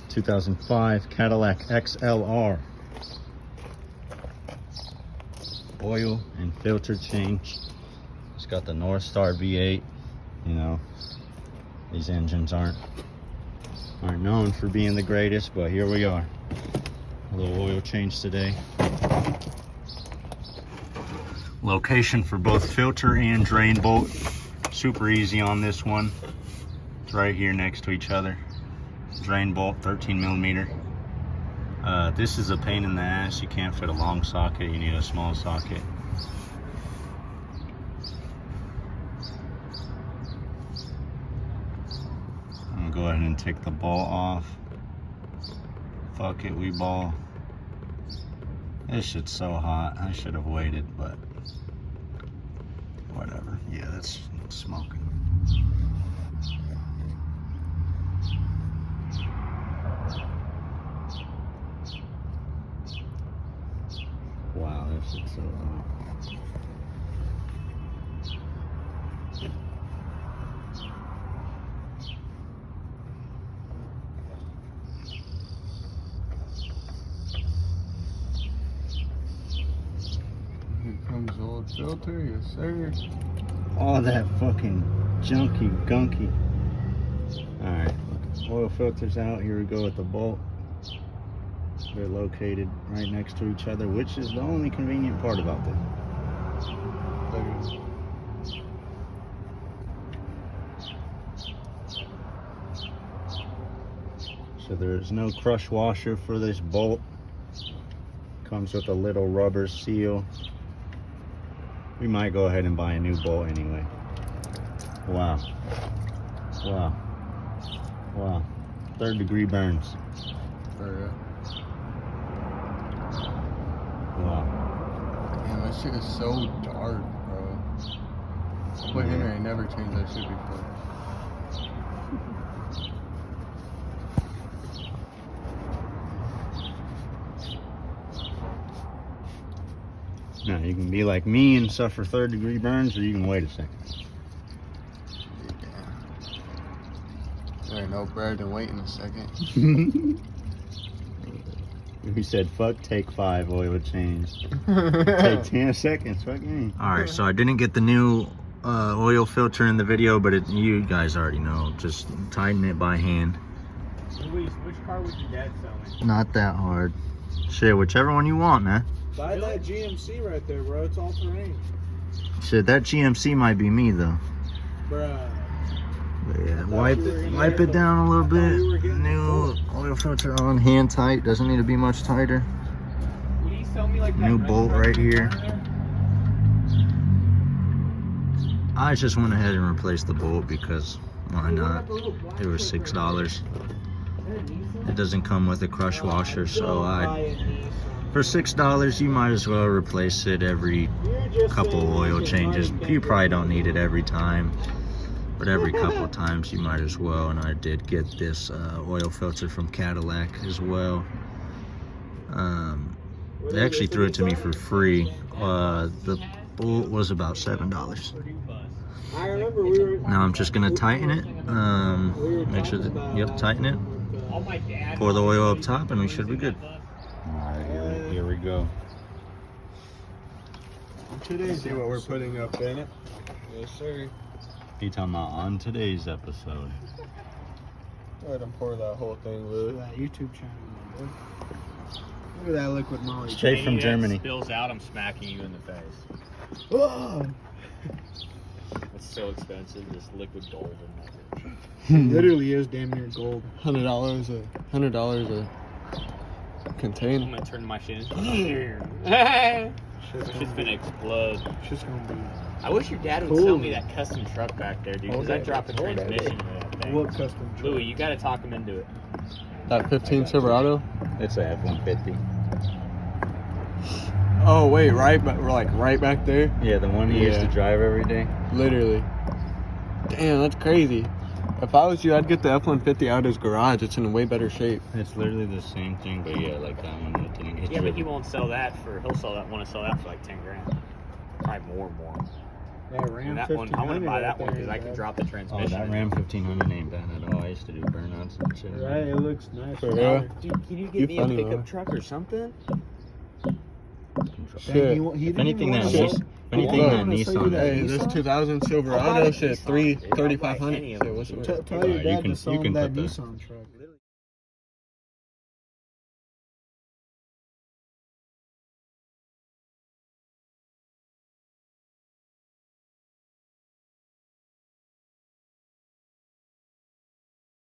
2005 Cadillac XLR. Oil and filter change. It's got the North Star V8. You know, these engines aren't known for being the greatest, but here we are. A little oil change today. Location for both filter and drain bolt. Super easy on this one. It's right here next to each other. Drain bolt, 13 millimeter. This is a pain in the ass. You can't fit a long socket. You need a small socket. I'm gonna go ahead and take the ball off. Fuck it, we ball. This shit's so hot. I should have waited, but whatever. Yeah, that's smoking. Wow, that shit's so hot. Here comes the old filter, yes sir. All that fucking junky gunky. Alright, oil filters out. Here we go with the bolt. They're located right next to each other, which is the only convenient part about this. So there's no crush washer for this bolt. Comes with a little rubber seal. We might go ahead and buy a new bolt anyway. Wow. Wow. Wow. 3rd degree burns. Wow. Man, that shit is so dark, bro. Wait, Henry, I never changed that shit before. Now you can be like me and suffer 3rd degree burns, or you can wait a second. There ain't no better than waiting a second. We said fuck take 5 oil change. Take 10 seconds, fuck me. Alright, so I didn't get the new oil filter in the video, but you guys already know. Just tighten it by hand. Luis, which car would your dad sell me? Not that hard. Shit, whichever one you want, man. Buy that GMC right there, bro. It's all terrain. Shit, that GMC might be me though. Bruh. But yeah, wipe it down a little bit. New oil filter on, hand tight. Doesn't need to be much tighter. Would you sell me like that New bolt right here. I just went ahead and replaced the bolt because why not? It was $6. It doesn't come with a crush washer, so for $6 you might as well replace it every couple oil changes. You probably don't need it every time, but every couple of times you might as well. And I did get this oil filter from Cadillac as well. They actually threw it to me for free. The bolt was about $7. Now I'm just gonna tighten it. Make sure that, yep, tighten it. Pour the oil up top and we should be good. Alright, here we go. See what we're putting up in it? Yes sir. You talking about on today's episode? Go ahead and pour that whole thing, Lou. That YouTube channel, boy. Look at that LIQUI-MOLY. Straight from Germany. Spills out, I'm smacking you in the face. Oh! It's so expensive, this liquid gold in It literally is damn near gold. $100 a container. I'm gonna turn my shit into Shit's shit's gonna explode. Shit's gonna be. I wish your dad would Cool. sell me that custom truck back there, dude, because I dropped a transmission into that thing. What custom truck? Louis, you gotta talk him into it. That 15 Silverado? It's a F-150. Oh wait, right, but we're like right back there. Yeah, the one he used to Yeah. drive every day. Literally. Damn, that's crazy. If I was you, I'd get the F-150 out of his garage. It's in way better shape. It's literally the same thing, but yeah, like that one. It didn't get Yeah, but he won't sell that for, he'll want to sell that for like 10 grand. Probably more. Yeah, Ram And that one, I want to 1500 buy that right one because there, I can bro. drop the Oh, transmission. that Ram 1500 ain't bad at all. I used to do burnouts and shit. Right, it looks nice. For right real? there. Dude, can you You get me a funny, pickup bro. truck or something? Shit. He If didn't anything, even that wanna Shit. show- anything Look. that wanna show you Nissan. that Hey, this Nissan? 2000 I'll buy Silverado a shit, Nissan, dude. I'll buy 3500. any of Shit, them, what's dude. it? Tell your You dad can- to sell you him can that put the- Nissan truck.